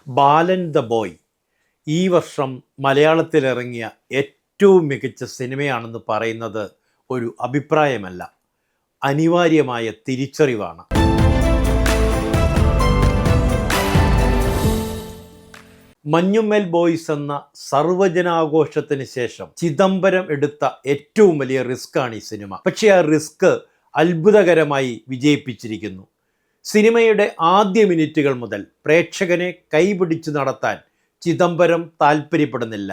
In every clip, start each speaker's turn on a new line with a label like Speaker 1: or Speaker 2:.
Speaker 1: Balan the boy ഈ വർഷം മലയാളത്തിലിറങ്ങിയ ഏറ്റവും മികച്ച സിനിമയാണെന്ന് പറയുന്നത് ഒരു അഭിപ്രായമല്ല, അനിവാര്യമായ തിരിച്ചറിവാണ്. മഞ്ഞുമ്മൽ ബോയ്സ് എന്ന സർവ്വജനാഘോഷത്തിന് ശേഷം ചിദംബരം എടുത്ത ഏറ്റവും വലിയ റിസ്ക്കാണ് ഈ സിനിമ. പക്ഷേ ആ റിസ്ക് അത്ഭുതകരമായി വിജയിപ്പിച്ചിരിക്കുന്നു. സിനിമയുടെ ആദ്യ മിനിറ്റുകൾ മുതൽ പ്രേക്ഷകനെ കൈപിടിച്ചു നടത്താൻ ചിദംബരം താല്പര്യപ്പെടുന്നില്ല.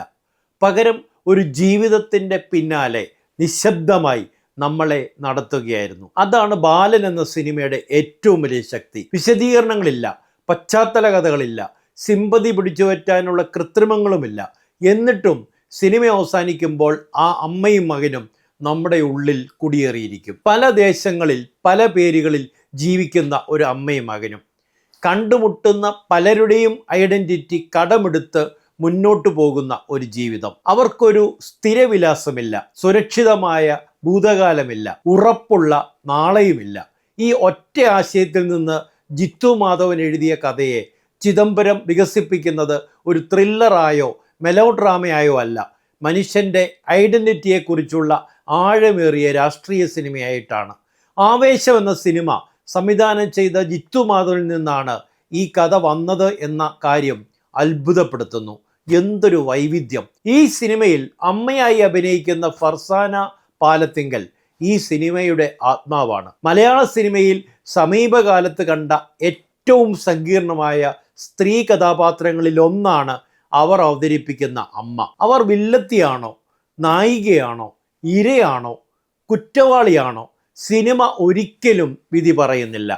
Speaker 1: പകരം ഒരു ജീവിതത്തിൻ്റെ പിന്നാലെ നിശബ്ദമായി നമ്മളെ നടത്തുകയായിരുന്നു. അതാണ് ബാലൻ എന്ന സിനിമയുടെ ഏറ്റവും വലിയ ശക്തി. വിശദീകരണങ്ങളില്ല, പശ്ചാത്തല കഥകളില്ല, സിമ്പതി പിടിച്ചു പറ്റാനുള്ള കൃത്രിമങ്ങളുമില്ല. എന്നിട്ടും സിനിമ അവസാനിക്കുമ്പോൾ ആ അമ്മയും മകനും നമ്മുടെ ഉള്ളിൽ കുടിയേറിയിരിക്കും. പല ദേശങ്ങളിൽ പല പേരുകളിൽ ജീവിക്കുന്ന ഒരു അമ്മയും മകനും കണ്ടുമുട്ടുന്ന പലരുടെയും ഐഡൻറ്റിറ്റി കടമെടുത്ത് മുന്നോട്ടു പോകുന്ന ഒരു ജീവിതം. അവർക്കൊരു സ്ഥിരവിലാസമില്ല, സുരക്ഷിതമായ ഭൂതകാലമില്ല, ഉറപ്പുള്ള നാളെയുമില്ല. ഈ ഒറ്റ ആശയത്തിൽ നിന്ന് ജിത്തു മാധവൻ എഴുതിയ കഥയെ ചിദംബരം വികസിപ്പിക്കുന്നത് ഒരു ത്രില്ലറായോ മെലോ ഡ്രാമയായോ അല്ല, മനുഷ്യൻ്റെ ഐഡൻറ്റിറ്റിയെക്കുറിച്ചുള്ള ആഴമേറിയ രാഷ്ട്രീയ സിനിമയായിട്ടാണ്. ആവേശം എന്ന സിനിമ സംവിധാനം ചെയ്ത ജിത്തു മാധവനിൽ നിന്നാണ് ഈ കഥ വന്നത് എന്ന കാര്യം അത്ഭുതപ്പെടുത്തുന്നു. എന്തൊരു വൈവിധ്യം! ഈ സിനിമയിൽ അമ്മയായി അഭിനയിക്കുന്ന ഫർസാന പാലത്തിങ്കൽ ഈ സിനിമയുടെ ആത്മാവാണ്. മലയാള സിനിമയിൽ സമീപകാലത്ത് കണ്ട ഏറ്റവും സങ്കീർണമായ സ്ത്രീ കഥാപാത്രങ്ങളിൽ ഒന്നാണ് അവർ അവതരിപ്പിക്കുന്ന അമ്മ. അവർ വില്ലത്തിയാണോ, നായികയാണോ, ഇരയാണോ, കുറ്റവാളിയാണോ? സിനിമ ഒരിക്കലും വിധി പറയുന്നില്ല.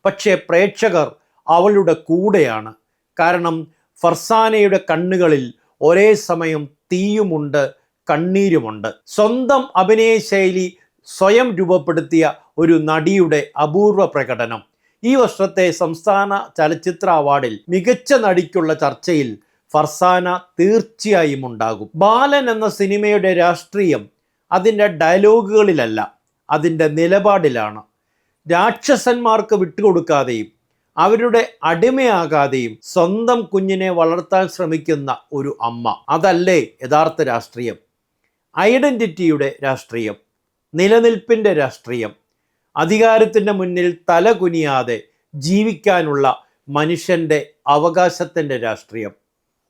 Speaker 1: പക്ഷേ പ്രേക്ഷകർ അവളുടെ കൂടെയാണ്. കാരണം ഫർസാനയുടെ കണ്ണുകളിൽ ഒരേ സമയം തീയുമുണ്ട്, കണ്ണീരുമുണ്ട്. സ്വന്തം അഭിനയ ശൈലി സ്വയം രൂപപ്പെടുത്തിയ ഒരു നടിയുടെ അപൂർവ പ്രകടനം. ഈ വർഷത്തെ സംസ്ഥാന ചലച്ചിത്ര അവാർഡിൽ മികച്ച നടിക്കുള്ള ചർച്ചയിൽ ഫർസാന തീർച്ചയായും ഉണ്ടാകും. ബാലൻ എന്ന സിനിമയുടെ രാഷ്ട്രീയം അതിൻ്റെ ഡയലോഗുകളിലല്ല, അതിൻ്റെ നിലപാടിലാണ്. രാക്ഷസന്മാർക്ക് വിട്ടുകൊടുക്കാതെയും അവരുടെ അടിമയാകാതെയും സ്വന്തം കുഞ്ഞിനെ വളർത്താൻ ശ്രമിക്കുന്ന ഒരു അമ്മ. അതല്ലേ യഥാർത്ഥ രാഷ്ട്രീയം? ഐഡൻറ്റിറ്റിയുടെ രാഷ്ട്രീയം, നിലനിൽപ്പിൻ്റെ രാഷ്ട്രീയം, അധികാരത്തിൻ്റെ മുന്നിൽ തല കുനിയാതെ ജീവിക്കാനുള്ള മനുഷ്യൻ്റെ അവകാശത്തിൻ്റെ രാഷ്ട്രീയം.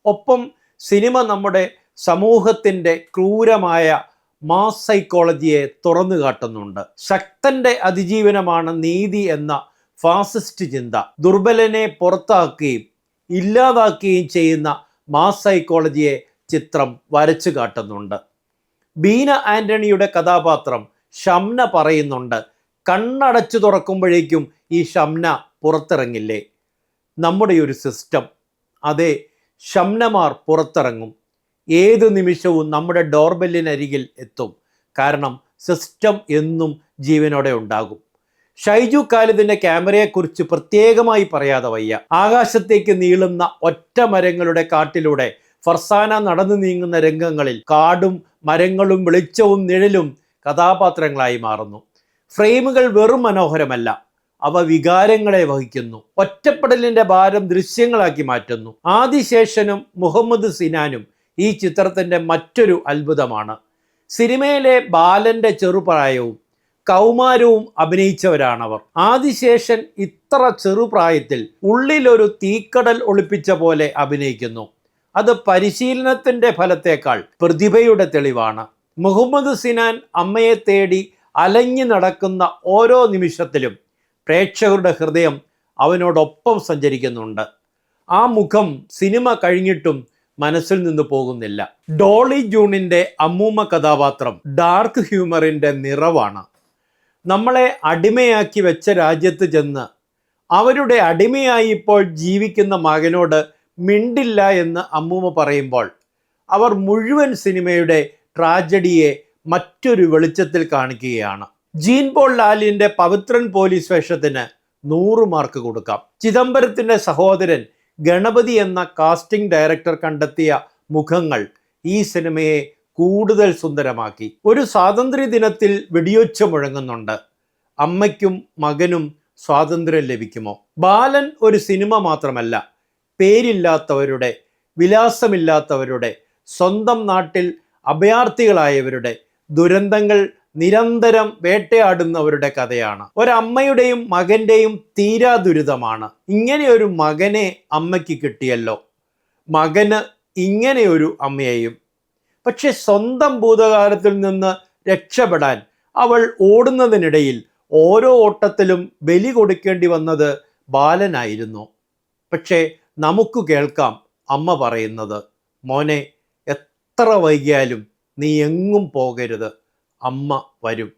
Speaker 1: ഒപ്പം സിനിമ നമ്മുടെ സമൂഹത്തിൻ്റെ ക്രൂരമായ മാസ് സൈക്കോളജിയെ തുറന്നു കാട്ടുന്നുണ്ട്. ശക്തന്റെ അതിജീവനമാണ് നീതി എന്ന ഫാസിസ്റ്റ് ചിന്ത ദുർബലനെ പുറത്താക്കുകയും ഇല്ലാതാക്കുകയും ചെയ്യുന്ന മാസ് സൈക്കോളജിയെ ചിത്രം വരച്ചു കാട്ടുന്നുണ്ട്. ബീന ആന്റണിയുടെ കഥാപാത്രം ഷംന പറയുന്നുണ്ട്, കണ്ണടച്ചു തുറക്കുമ്പോഴേക്കും ഈ ഷംന പുറത്തിറങ്ങില്ലേ? നമ്മുടെ ഒരു സിസ്റ്റം, അതെ, ഷംനമാർ പുറത്തിറങ്ങും. ഏത് നിമിഷവും നമ്മുടെ ഡോർബെല്ലിനരികിൽ എത്തും. കാരണം സിസ്റ്റം എന്നും ജീവനോടെ ഉണ്ടാകും. ഷൈജു ഖാലിദിന്റെ ക്യാമറയെക്കുറിച്ച് പ്രത്യേകമായി പറയാതെ വയ്യ. ആകാശത്തേക്ക് നീളുന്ന ഒറ്റ മരങ്ങളുടെ കാട്ടിലൂടെ ഫർസാന നടന്നു നീങ്ങുന്ന രംഗങ്ങളിൽ കാടും മരങ്ങളും വെളിച്ചവും നിഴലും കഥാപാത്രങ്ങളായി മാറുന്നു. ഫ്രെയിമുകൾ വെറും മനോഹരമല്ല, അവ വികാരങ്ങളെ വഹിക്കുന്നു. ഒറ്റപ്പെടലിന്റെ ഭാരം ദൃശ്യങ്ങളാക്കി മാറ്റുന്നു. ആദിശേഷനും മുഹമ്മദ് സിനാനും ഈ ചിത്രത്തിൻ്റെ മറ്റൊരു അത്ഭുതമാണ്. സിനിമയിലെ ബാലൻ്റെ ചെറുപ്രായവും കൗമാരവും അഭിനയിച്ചവരാണവർ. ആദിശേഷൻ ഇത്ര ചെറുപ്രായത്തിൽ ഉള്ളിലൊരു തീക്കടൽ ഒളിപ്പിച്ച പോലെ അഭിനയിക്കുന്നു. അത് പരിശീലനത്തിൻ്റെ ഫലത്തേക്കാൾ പ്രതിഭയുടെ തെളിവാണ്. മുഹമ്മദ് സിനാൻ അമ്മയെ തേടി അലഞ്ഞു നടക്കുന്ന ഓരോ നിമിഷത്തിലും പ്രേക്ഷകരുടെ ഹൃദയം അവനോടൊപ്പം സഞ്ചരിക്കുന്നുണ്ട്. ആ മുഖം സിനിമ കഴിഞ്ഞിട്ടും മനസ്സിൽ നിന്ന് പോകുന്നില്ല. ഡോളി ജൂണിൻ്റെ അമ്മൂമ്മ കഥാപാത്രം ഡാർക്ക് ഹ്യൂമറിൻ്റെ നിറവാണ്. നമ്മളെ അടിമയാക്കി വെച്ച രാജ്യത്ത് ചെന്ന് അവരുടെ അടിമയായി ഇപ്പോൾ ജീവിക്കുന്ന മകനോട് മിണ്ടില്ല എന്ന് അമ്മൂമ്മ പറയുമ്പോൾ അവർ മുഴുവൻ സിനിമയുടെ ട്രാജഡിയെ മറ്റൊരു വെളിച്ചത്തിൽ കാണിക്കുകയാണ്. ജീൻ പോൾ ലാലിൻ്റെ പവിത്രൻ പോലീസ് വേഷത്തിന് 100 മാർക്ക് കൊടുക്കാം. ചിദംബരത്തിൻ്റെ സഹോദരൻ ഗണപതി എന്ന കാസ്റ്റിംഗ് ഡയറക്ടർ കണ്ടെത്തിയ മുഖങ്ങൾ ഈ സിനിമയെ കൂടുതൽ സുന്ദരമാക്കി. ഒരു സ്വാതന്ത്ര്യ ദിനത്തിൽ വെടിയൊച്ച മുഴങ്ങുന്നുണ്ട്. അമ്മയ്ക്കും മകനും സ്വാതന്ത്ര്യം ലഭിക്കുമോ? ബാലൻ ഒരു സിനിമ മാത്രമല്ല, പേരില്ലാത്തവരുടെ, വിലാസമില്ലാത്തവരുടെ, സ്വന്തം നാട്ടിൽ അഭയാർത്ഥികളായവരുടെ ദുരന്തങ്ങൾ നിരന്തരം വേട്ടയാടുന്നവരുടെ കഥയാണ്. ഒരമ്മയുടെയും മകൻ്റെയും തീരാ ദുരിതമാണ്. ഇങ്ങനെയൊരു മകനെ അമ്മയ്ക്ക് കിട്ടിയല്ലോ, മകന് ഇങ്ങനെയൊരു അമ്മയെയും. പക്ഷെ സ്വന്തം ഭൂതകാലത്തിൽ നിന്ന് രക്ഷപ്പെടാൻ അവൾ ഓടുന്നതിനിടയിൽ ഓരോ ഓട്ടത്തിലും ബലി കൊടുക്കേണ്ടി വന്നത് ബാലനായിരുന്നു. പക്ഷേ നമുക്ക് കേൾക്കാം അമ്മ പറയുന്നത്, മോനെ, എത്ര വൈകിയാലും നീ എങ്ങും പോകരുത്, അമ്മ വരും.